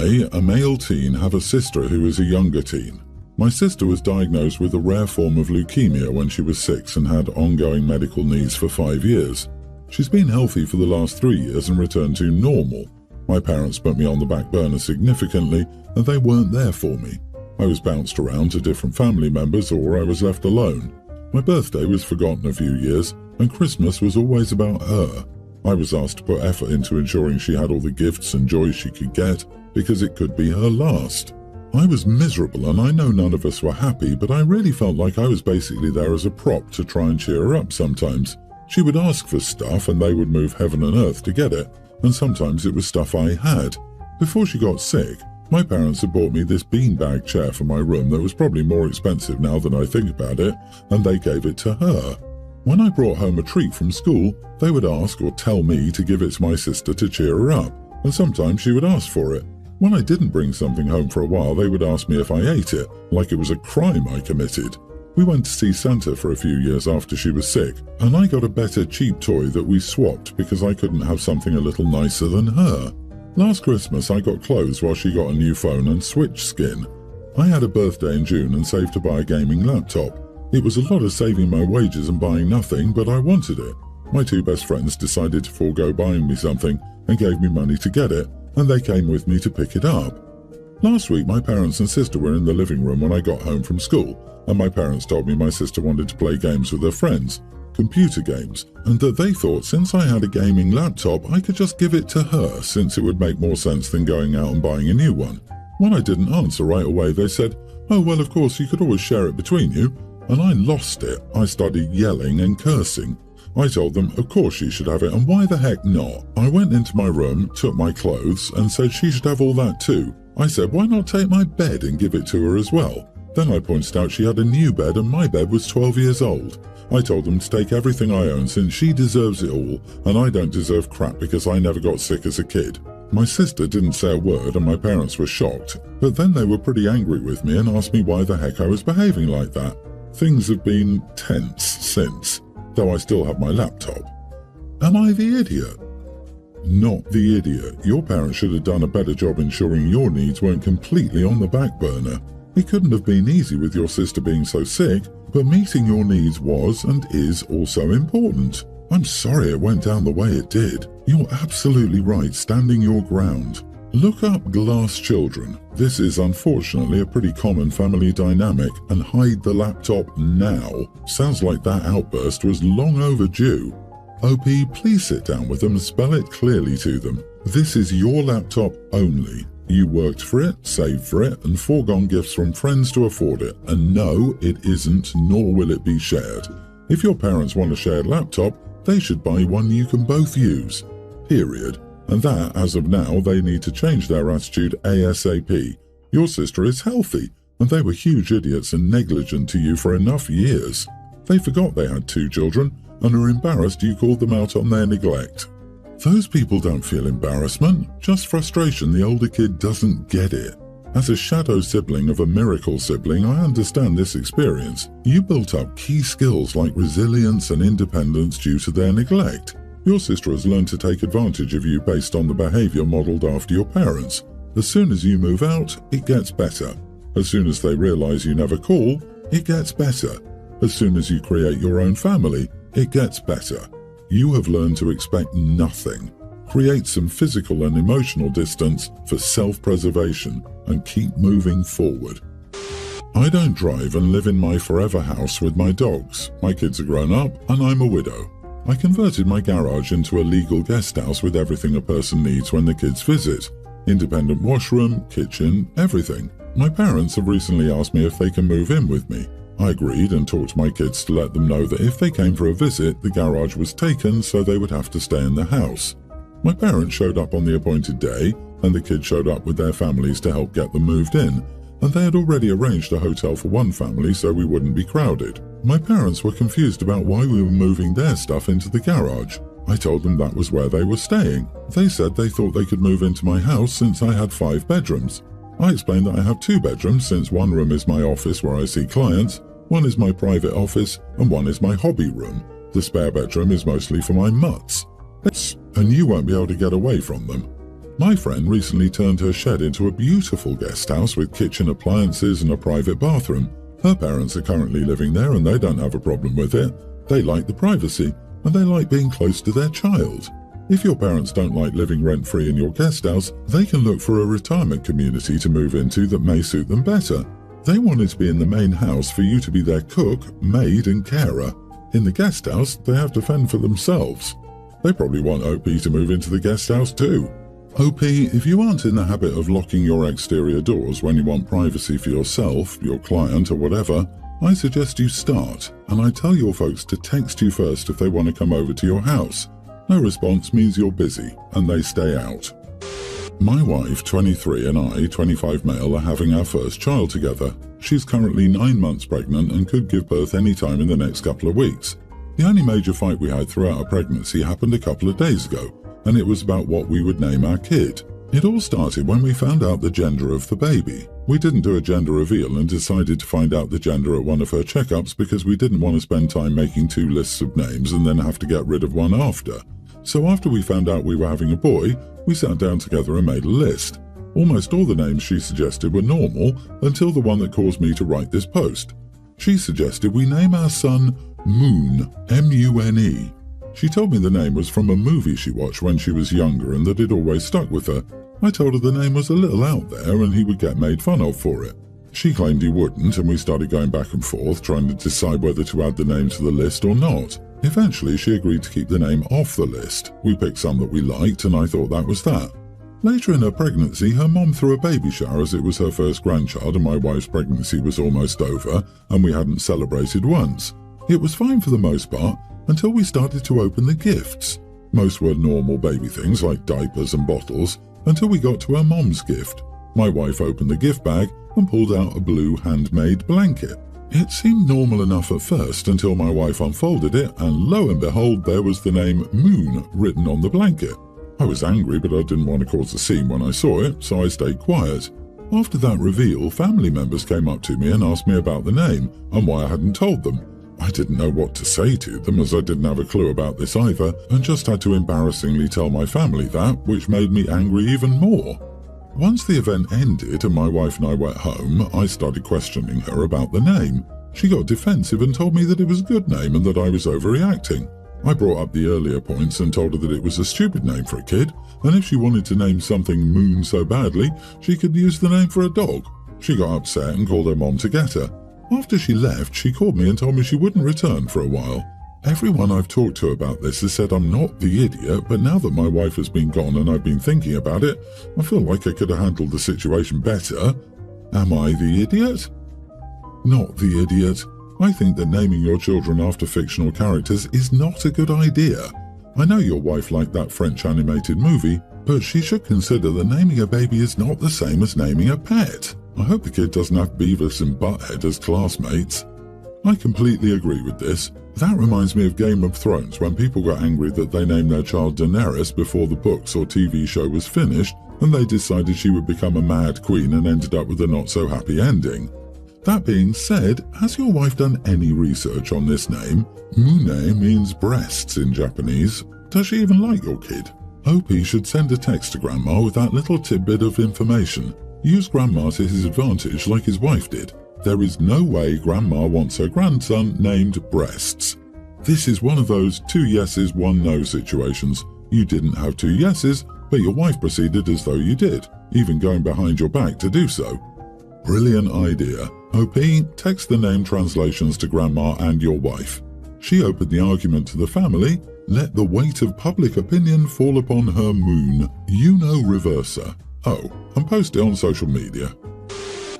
I, a male teen, have a sister who is a younger teen. My sister was diagnosed with a rare form of leukemia when she was 6 and had ongoing medical needs for 5 years. She's been healthy for the last 3 years and returned to normal. My parents put me on the back burner significantly, and they weren't there for me. I was bounced around to different family members, or I was left alone. My birthday was forgotten a few years, and Christmas was always about her. I was asked to put effort into ensuring she had all the gifts and joys she could get, because it could be her last. I was miserable, and I know none of us were happy, but I really felt like I was basically there as a prop to try and cheer her up sometimes. She would ask for stuff, and they would move heaven and earth to get it, and sometimes it was stuff I had. Before she got sick, my parents had bought me this beanbag chair for my room that was probably more expensive now than I think about it, and they gave it to her. When I brought home a treat from school, they would ask or tell me to give it to my sister to cheer her up, and sometimes she would ask for it. When I didn't bring something home for a while, they would ask me if I ate it, like it was a crime I committed. We went to see Santa for a few years after she was sick, and I got a better cheap toy that we swapped because I couldn't have something a little nicer than her. Last Christmas I got clothes while she got a new phone and switch skin. I had a birthday in June and saved to buy a gaming laptop. It was a lot of saving my wages and buying nothing, but I wanted it. My 2 best friends decided to forego buying me something and gave me money to get it, and they came with me to pick it up. Last week my parents and sister were in the living room when I got home from school, and my parents told me my sister wanted to play games with her friends, computer games, and that they thought since I had a gaming laptop I could just give it to her since it would make more sense than going out and buying a new one. When I didn't answer right away, they said, "Oh well, of course you could always share it between you," and I lost it. I started yelling and cursing. I told them of course she should have it, and why the heck not? I went into my room, took my clothes, and said she should have all that too. I said, why not take my bed and give it to her as well? Then I pointed out she had a new bed and my bed was 12 years old. I told them to take everything I own since she deserves it all, and I don't deserve crap because I never got sick as a kid. My sister didn't say a word and my parents were shocked, but then they were pretty angry with me and asked me why the heck I was behaving like that. Things have been tense since, though I still have my laptop. Am I the idiot? Not the idiot. Your parents should have done a better job ensuring your needs weren't completely on the back burner. It couldn't have been easy with your sister being so sick, but meeting your needs was and is also important. I'm sorry it went down the way it did. You're absolutely right standing your ground. Look up glass children. This is unfortunately a pretty common family dynamic, and hide the laptop now. Sounds like that outburst was long overdue. OP, please sit down with them and spell it clearly to them. This is your laptop only. You worked for it, saved for it, and foregone gifts from friends to afford it. And no, it isn't, nor will it be shared. If your parents want a shared laptop, they should buy one you can both use. Period. And that, as of now, they need to change their attitude ASAP. Your sister is healthy, and they were huge idiots and negligent to you for enough years. They forgot they had 2 children, and are embarrassed you called them out on their neglect. Those people don't feel embarrassment, just frustration the older kid doesn't get it. As a shadow sibling of a miracle sibling, I understand this experience. You built up key skills like resilience and independence due to their neglect. Your sister has learned to take advantage of you based on the behavior modeled after your parents. As soon as you move out, it gets better. As soon as they realize you never call, it gets better. As soon as you create your own family, it gets better. You have learned to expect nothing. Create some physical and emotional distance for self-preservation and keep moving forward. I don't drive and live in my forever house with my dogs. My kids are grown up and I'm a widow. I converted my garage into a legal guest house with everything a person needs when the kids visit. Independent washroom, kitchen, everything. My parents have recently asked me if they can move in with me. I agreed and talked to my kids to let them know that if they came for a visit, the garage was taken, so they would have to stay in the house. My parents showed up on the appointed day, and the kids showed up with their families to help get them moved in, and they had already arranged a hotel for one family so we wouldn't be crowded. My parents were confused about why we were moving their stuff into the garage. I told them that was where they were staying. They said they thought they could move into my house since I had 5 bedrooms. I explained that I have 2 bedrooms since one room is my office where I see clients, one is my private office, and one is my hobby room. The spare bedroom is mostly for my mutts. And you won't be able to get away from them. My friend recently turned her shed into a beautiful guest house with kitchen appliances and a private bathroom. Her parents are currently living there and they don't have a problem with it. They like the privacy and they like being close to their child. If your parents don't like living rent-free in your guest house, they can look for a retirement community to move into that may suit them better. They wanted to be in the main house for you to be their cook, maid and carer. In the guest house, they have to fend for themselves. They probably want OP to move into the guest house too. OP, if you aren't in the habit of locking your exterior doors when you want privacy for yourself, your client or whatever, I suggest you start, and I tell your folks to text you first if they want to come over to your house. No response means you're busy, and they stay out. My wife, 23, and I, 25 male, are having our first child together. She's currently 9 months pregnant and could give birth any time in the next couple of weeks. The only major fight we had throughout our pregnancy happened a couple of days ago, and it was about what we would name our kid. It all started when we found out the gender of the baby. We didn't do a gender reveal and decided to find out the gender at one of her checkups because we didn't want to spend time making 2 lists of names and then have to get rid of one after. So after we found out we were having a boy, we sat down together and made a list. Almost all the names she suggested were normal until the one that caused me to write this post. She suggested we name our son Moon, M-U-N-E. She told me the name was from a movie she watched when she was younger and that it always stuck with her. I told her the name was a little out there and he would get made fun of for it. She claimed he wouldn't, and we started going back and forth trying to decide whether to add the name to the list or not. Eventually she agreed to keep the name off the list. We picked some that we liked and I thought that was that. Later in her pregnancy, her mom threw a baby shower as it was her first grandchild and my wife's pregnancy was almost over and we hadn't celebrated once. It was fine for the most part until we started to open the gifts. Most were normal baby things like diapers and bottles until we got to her mom's gift. My wife opened the gift bag and pulled out a blue handmade blanket. It seemed normal enough at first until my wife unfolded it and lo and behold there was the name Moon written on the blanket. I was angry but I didn't want to cause a scene when I saw it, so I stayed quiet. After that reveal, family members came up to me and asked me about the name and why I hadn't told them. I didn't know what to say to them as I didn't have a clue about this either and just had to embarrassingly tell my family that, which made me angry even more. Once the event ended and my wife and I went home, I started questioning her about the name. She got defensive and told me that it was a good name and that I was overreacting. I brought up the earlier points and told her that it was a stupid name for a kid, and if she wanted to name something Moon so badly, she could use the name for a dog. She got upset and called her mom to get her. After she left, she called me and told me she wouldn't return for a while. Everyone I've talked to about this has said I'm not the idiot, but now that my wife has been gone and I've been thinking about it, I feel like I could have handled the situation better. Am I the idiot? Not the idiot. I think that naming your children after fictional characters is not a good idea. I know your wife liked that French animated movie, but she should consider that naming a baby is not the same as naming a pet. I hope the kid doesn't have Beavis and Butthead as classmates. I completely agree with this. That reminds me of Game of Thrones when people got angry that they named their child Daenerys before the books or TV show was finished and they decided she would become a mad queen and ended up with a not so happy ending. That being said, has your wife done any research on this name? Mune means breasts in Japanese. Does she even like your kid? OP should send a text to Grandma with that little tidbit of information. Use Grandma to his advantage like his wife did. There is no way Grandma wants her grandson named Breasts. This is one of those 2 yeses, 1 no situations. You didn't have 2 yeses, but your wife proceeded as though you did, even going behind your back to do so. Brilliant idea. OP, text the name translations to Grandma and your wife. She opened the argument to the family. Let the weight of public opinion fall upon her Moon. You know reverser. Oh, and post it on social media.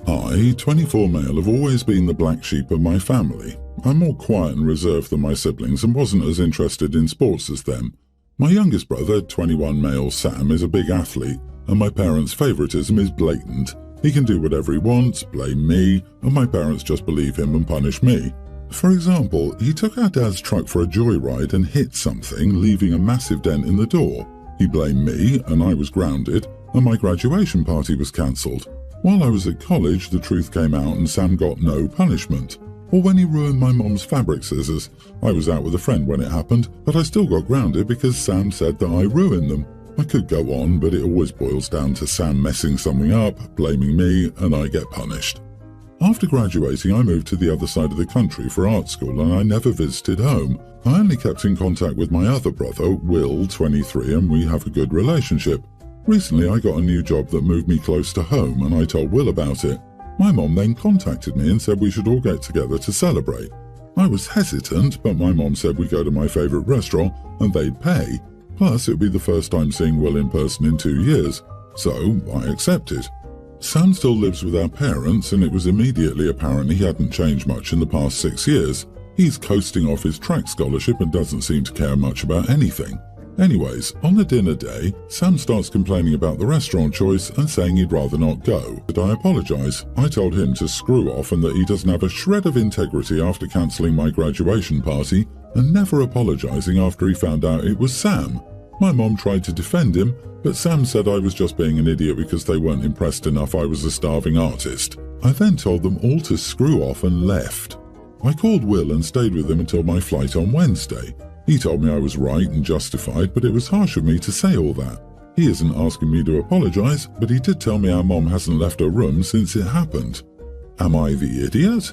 I, 24 male, have always been the black sheep of my family. I'm more quiet and reserved than my siblings and wasn't as interested in sports as them. My youngest brother, 21 male Sam, is a big athlete, and my parents' favoritism is blatant. He can do whatever he wants, blame me, and my parents just believe him and punish me. For example, he took our dad's truck for a joyride and hit something, leaving a massive dent in the door. He blamed me, and I was grounded, and my graduation party was cancelled. While I was at college, the truth came out and Sam got no punishment. Or when he ruined my mom's fabric scissors. I was out with a friend when it happened, but I still got grounded because Sam said that I ruined them. I could go on, but it always boils down to Sam messing something up, blaming me, and I get punished. After graduating, I moved to the other side of the country for art school and I never visited home. I only kept in contact with my other brother, Will, 23, and we have a good relationship. Recently, I got a new job that moved me close to home and I told Will about it. My mom then contacted me and said we should all get together to celebrate. I was hesitant, but my mom said we go to my favourite restaurant and they'd pay. Plus, it would be the first time seeing Will in person in 2 years. So, I accepted. Sam still lives with our parents and it was immediately apparent he hadn't changed much in the past 6 years. He's coasting off his track scholarship and doesn't seem to care much about anything. Anyways, on the dinner day, Sam starts complaining about the restaurant choice and saying he'd rather not go. But I apologise. I told him to screw off and that he doesn't have a shred of integrity after cancelling my graduation party and never apologising after he found out it was Sam. My mom tried to defend him, but Sam said I was just being an idiot because they weren't impressed enough I was a starving artist. I then told them all to screw off and left. I called Will and stayed with him until my flight on Wednesday. He told me I was right and justified, but it was harsh of me to say all that. He isn't asking me to apologise, but he did tell me our mom hasn't left her room since it happened. Am I the idiot?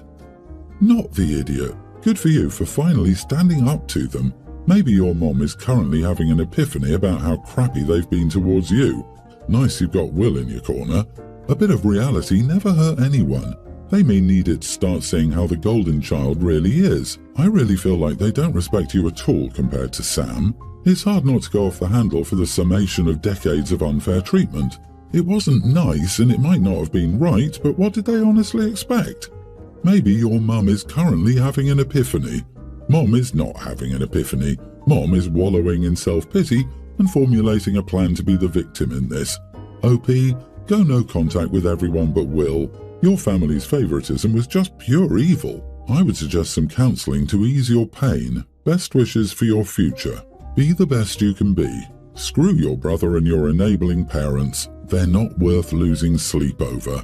Not the idiot. Good for you for finally standing up to them. Maybe your mom is currently having an epiphany about how crappy they've been towards you. Nice you've got Will in your corner. A bit of reality never hurt anyone. They may need it to start seeing how the golden child really is. I really feel like they don't respect you at all compared to Sam. It's hard not to go off the handle for the summation of decades of unfair treatment. It wasn't nice and it might not have been right, but what did they honestly expect? Maybe your mum is currently having an epiphany. Mom is not having an epiphany. Mom is wallowing in self-pity and formulating a plan to be the victim in this. OP, go no contact with everyone but Will. Your family's favoritism was just pure evil. I would suggest some counselling to ease your pain. Best wishes for your future. Be the best you can be. Screw your brother and your enabling parents. They're not worth losing sleep over.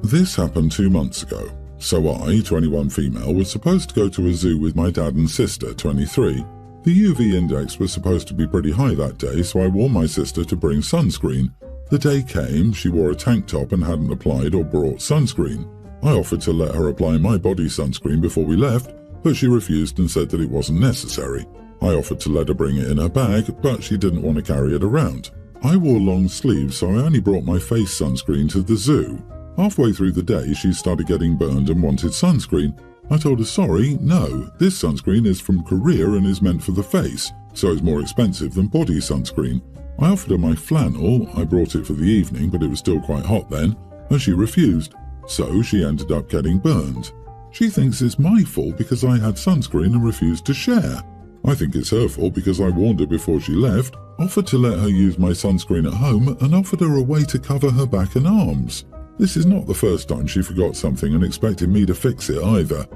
This happened 2 months ago. So I, 21 female, was supposed to go to a zoo with my dad and sister, 23. The UV index was supposed to be pretty high that day, so I warned my sister to bring sunscreen. The day came, she wore a tank top and hadn't applied or brought sunscreen. I offered to let her apply my body sunscreen before we left, but she refused and said that it wasn't necessary. I offered to let her bring it in her bag, but she didn't want to carry it around. I wore long sleeves, so I only brought my face sunscreen to the zoo. Halfway through the day, she started getting burned and wanted sunscreen. I told her, sorry, no, this sunscreen is from Korea and is meant for the face, so it's more expensive than body sunscreen. I offered her my flannel. I brought it for the evening, but it was still quite hot then, and she refused. So she ended up getting burned. She thinks it's my fault because I had sunscreen and refused to share. I think it's her fault because I warned her before she left, offered to let her use my sunscreen at home, and offered her a way to cover her back and arms. This is not the first time she forgot something and expected me to fix it either.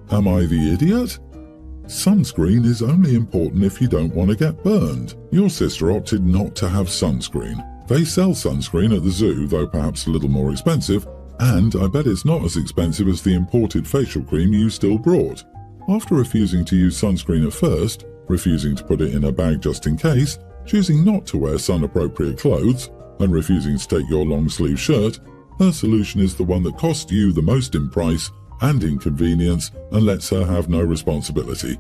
Am I the idiot? Sunscreen is only important if you don't want to get burned. Your sister opted not to have sunscreen. They sell sunscreen at the zoo, though perhaps a little more expensive, and I bet it's not as expensive as the imported facial cream you still brought. After refusing to use sunscreen at first, refusing to put it in her bag just in case, choosing not to wear sun-appropriate clothes, and refusing to take your long-sleeve shirt, her solution is the one that costs you the most in price and inconvenience and lets her have no responsibility.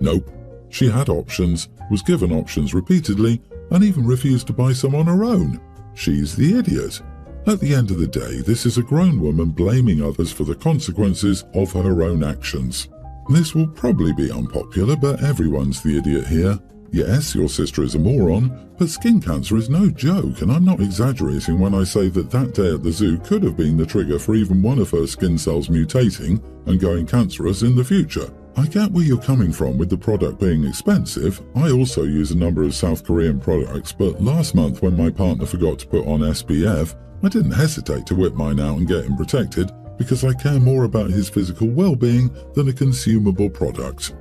Nope. She had options, was given options repeatedly, and even refused to buy some on her own. She's the idiot. At the end of the day, this is a grown woman blaming others for the consequences of her own actions. This will probably be unpopular, but everyone's the idiot here. Yes, your sister is a moron, but skin cancer is no joke, and I'm not exaggerating when I say that that day at the zoo could have been the trigger for even one of her skin cells mutating and going cancerous in the future. I get where you're coming from with the product being expensive. I also use a number of South Korean products, but last month when my partner forgot to put on SPF, I didn't hesitate to whip mine out and get him protected because I care more about his physical well-being than a consumable product.